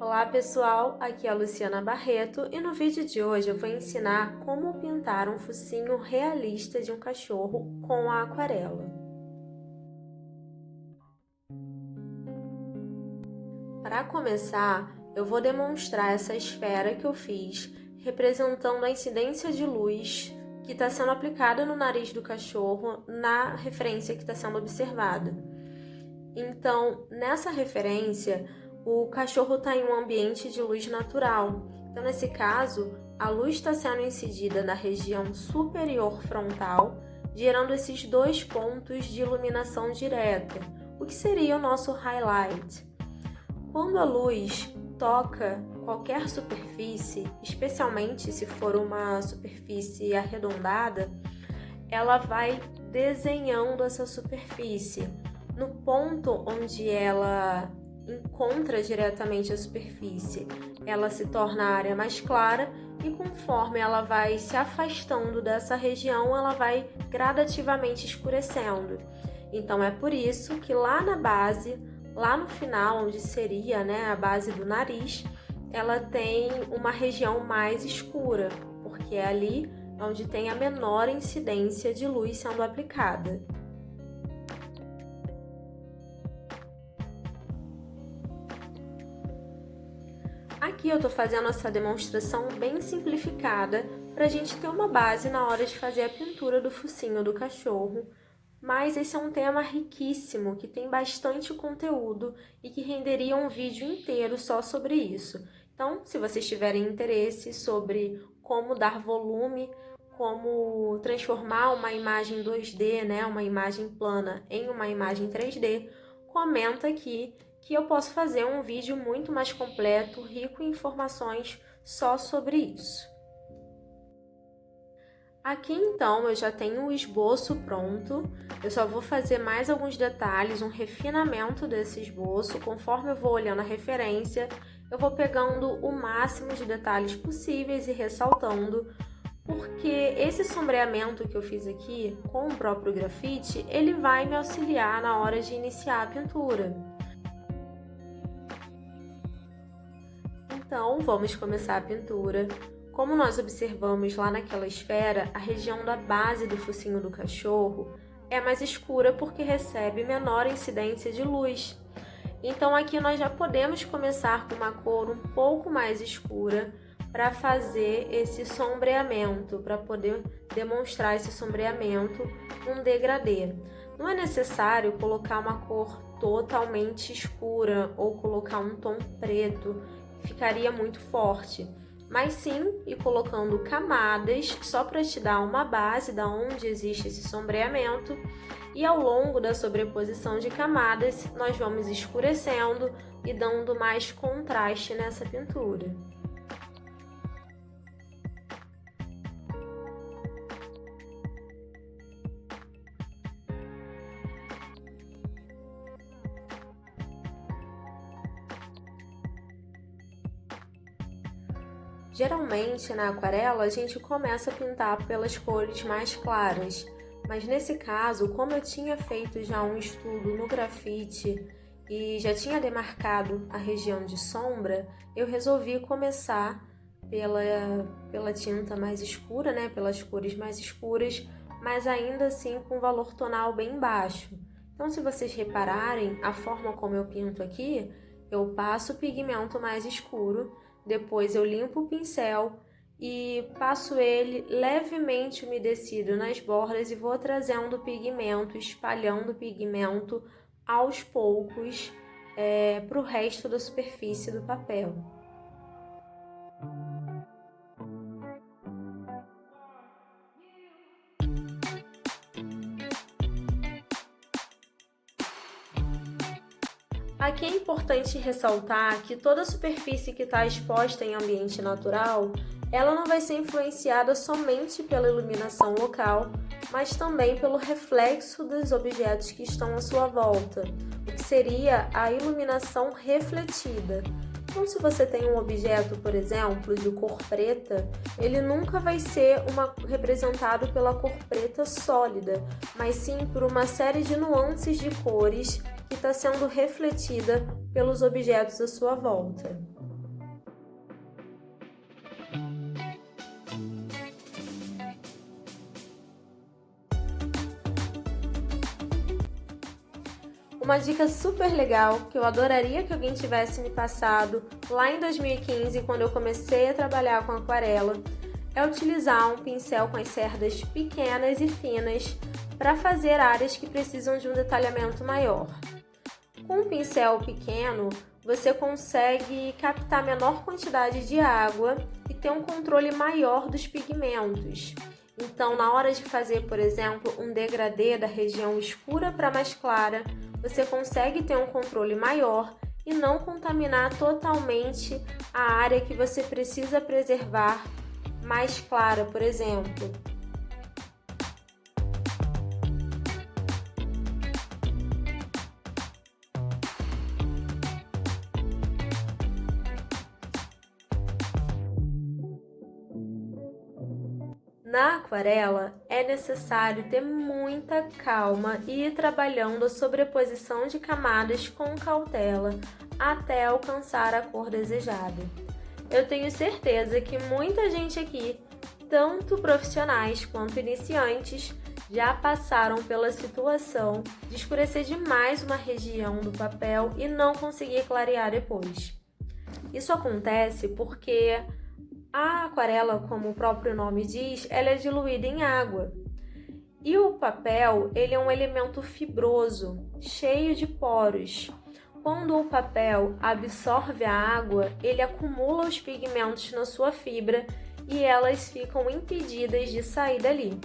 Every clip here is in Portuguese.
Olá pessoal, aqui é a Luciana Barreto e no vídeo de hoje eu vou ensinar como pintar um focinho realista de um cachorro com a aquarela. Para começar, eu vou demonstrar essa esfera que eu fiz, representando a incidência de luz que está sendo aplicada no nariz do cachorro na referência que está sendo observada. Então, nessa referência, o cachorro está em um ambiente de luz natural. Então, nesse caso, a luz está sendo incidida na região superior frontal, gerando esses dois pontos de iluminação direta, o que seria o nosso highlight. Quando a luz toca qualquer superfície, especialmente se for uma superfície arredondada, ela vai desenhando essa superfície. No ponto onde ela encontra diretamente a superfície, ela se torna a área mais clara e conforme ela vai se afastando dessa região, ela vai gradativamente escurecendo. Então é por isso que lá na base, lá no final, onde seria, a base do nariz, ela tem uma região mais escura, porque é ali onde tem a menor incidência de luz sendo aplicada. Aqui eu estou fazendo essa demonstração bem simplificada para a gente ter uma base na hora de fazer a pintura do focinho do cachorro, mas esse é um tema riquíssimo, que tem bastante conteúdo e que renderia um vídeo inteiro só sobre isso. Então, se vocês tiverem interesse sobre como dar volume, como transformar uma imagem 2D, uma imagem plana, em uma imagem 3D, comenta aqui que eu posso fazer um vídeo muito mais completo, rico em informações só sobre isso. Aqui então eu já tenho o esboço pronto, eu só vou fazer mais alguns detalhes, um refinamento desse esboço, conforme eu vou olhando a referência, eu vou pegando o máximo de detalhes possíveis e ressaltando, porque esse sombreamento que eu fiz aqui com o próprio grafite, ele vai me auxiliar na hora de iniciar a pintura. Então, vamos começar a pintura. Como nós observamos lá naquela esfera, a região da base do focinho do cachorro é mais escura porque recebe menor incidência de luz. Então aqui nós já podemos começar com uma cor um pouco mais escura para fazer esse sombreamento, para poder demonstrar esse sombreamento, um degradê. Não é necessário colocar uma cor totalmente escura ou colocar um tom preto, ficaria muito forte. Mas sim, ir colocando camadas só para te dar uma base da onde existe esse sombreamento, e ao longo da sobreposição de camadas nós vamos escurecendo e dando mais contraste nessa pintura. Geralmente, na aquarela, a gente começa a pintar pelas cores mais claras, mas nesse caso, como eu tinha feito já um estudo no grafite e já tinha demarcado a região de sombra, eu resolvi começar pela tinta mais escura, pelas cores mais escuras, mas ainda assim com valor tonal bem baixo. Então, se vocês repararem, a forma como eu pinto aqui, eu passo o pigmento mais escuro, depois eu limpo o pincel e passo ele levemente umedecido nas bordas e vou trazendo o pigmento, espalhando o pigmento aos poucos para o resto da superfície do papel. Aqui é importante ressaltar que toda superfície que está exposta em ambiente natural, ela não vai ser influenciada somente pela iluminação local, mas também pelo reflexo dos objetos que estão à sua volta, o que seria a iluminação refletida. Então, se você tem um objeto, por exemplo, de cor preta, ele nunca vai ser representado pela cor preta sólida, mas sim por uma série de nuances de cores que está sendo refletida pelos objetos à sua volta. Uma dica super legal que eu adoraria que alguém tivesse me passado lá em 2015, quando eu comecei a trabalhar com aquarela, é utilizar um pincel com as cerdas pequenas e finas para fazer áreas que precisam de um detalhamento maior. Com um pincel pequeno, você consegue captar menor quantidade de água e ter um controle maior dos pigmentos. Então, na hora de fazer, por exemplo, um degradê da região escura para mais clara, você consegue ter um controle maior e não contaminar totalmente a área que você precisa preservar mais clara, por exemplo. Na aquarela, é necessário ter muita calma e ir trabalhando a sobreposição de camadas com cautela até alcançar a cor desejada. Eu tenho certeza que muita gente aqui, tanto profissionais quanto iniciantes, já passaram pela situação de escurecer demais uma região do papel e não conseguir clarear depois. Isso acontece porque a aquarela, como o próprio nome diz, ela é diluída em água. E o papel, ele é um elemento fibroso, cheio de poros. Quando o papel absorve a água, ele acumula os pigmentos na sua fibra e elas ficam impedidas de sair dali.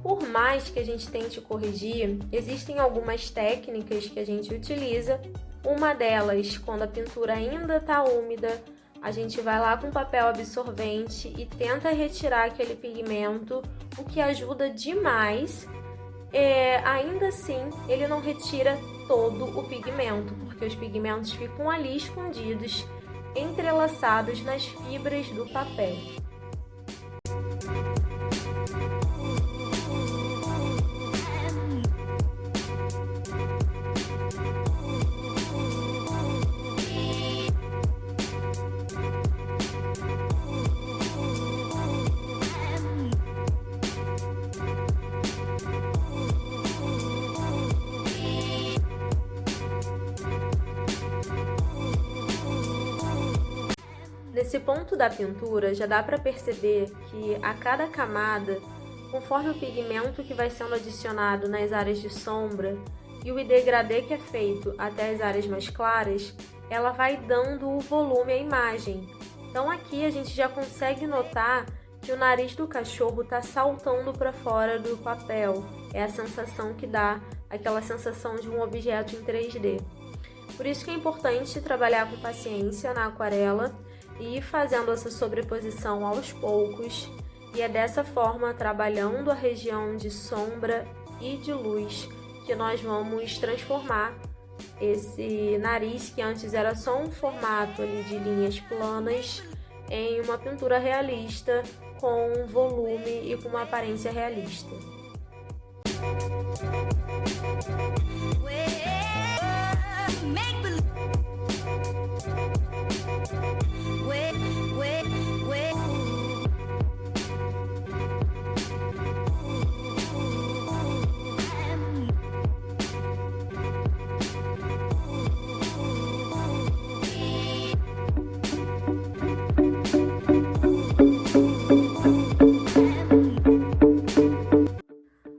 Por mais que a gente tente corrigir, existem algumas técnicas que a gente utiliza. Uma delas, quando a pintura ainda está úmida, a gente vai lá com papel absorvente e tenta retirar aquele pigmento, o que ajuda demais. Ainda assim, ele não retira todo o pigmento, porque os pigmentos ficam ali escondidos, entrelaçados nas fibras do papel. Nesse ponto da pintura, já dá para perceber que a cada camada, conforme o pigmento que vai sendo adicionado nas áreas de sombra e o degradê que é feito até as áreas mais claras, ela vai dando o volume à imagem. Então aqui a gente já consegue notar que o nariz do cachorro está saltando para fora do papel. É a sensação que dá, aquela sensação de um objeto em 3D. Por isso que é importante trabalhar com paciência na aquarela e ir fazendo essa sobreposição aos poucos, e é dessa forma, trabalhando a região de sombra e de luz, que nós vamos transformar esse nariz, que antes era só um formato ali de linhas planas, em uma pintura realista, com volume e com uma aparência realista.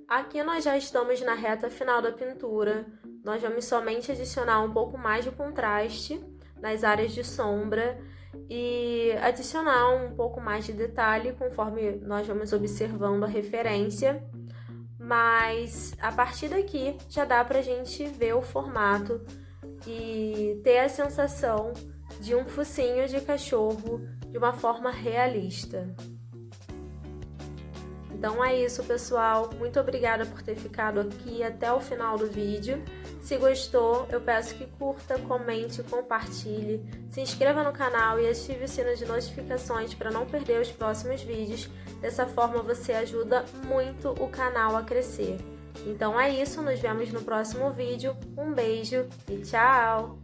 Aqui nós já estamos na reta final da pintura. Nós vamos somente adicionar um pouco mais de contraste nas áreas de sombra e adicionar um pouco mais de detalhe conforme nós vamos observando a referência. Mas a partir daqui já dá pra gente ver o formato e ter a sensação de um focinho de cachorro de uma forma realista. Então é isso, pessoal. Muito obrigada por ter ficado aqui até o final do vídeo. Se gostou, eu peço que curta, comente, compartilhe, se inscreva no canal e ative o sino de notificações para não perder os próximos vídeos. Dessa forma você ajuda muito o canal a crescer. Então é isso, nos vemos no próximo vídeo. Um beijo e tchau!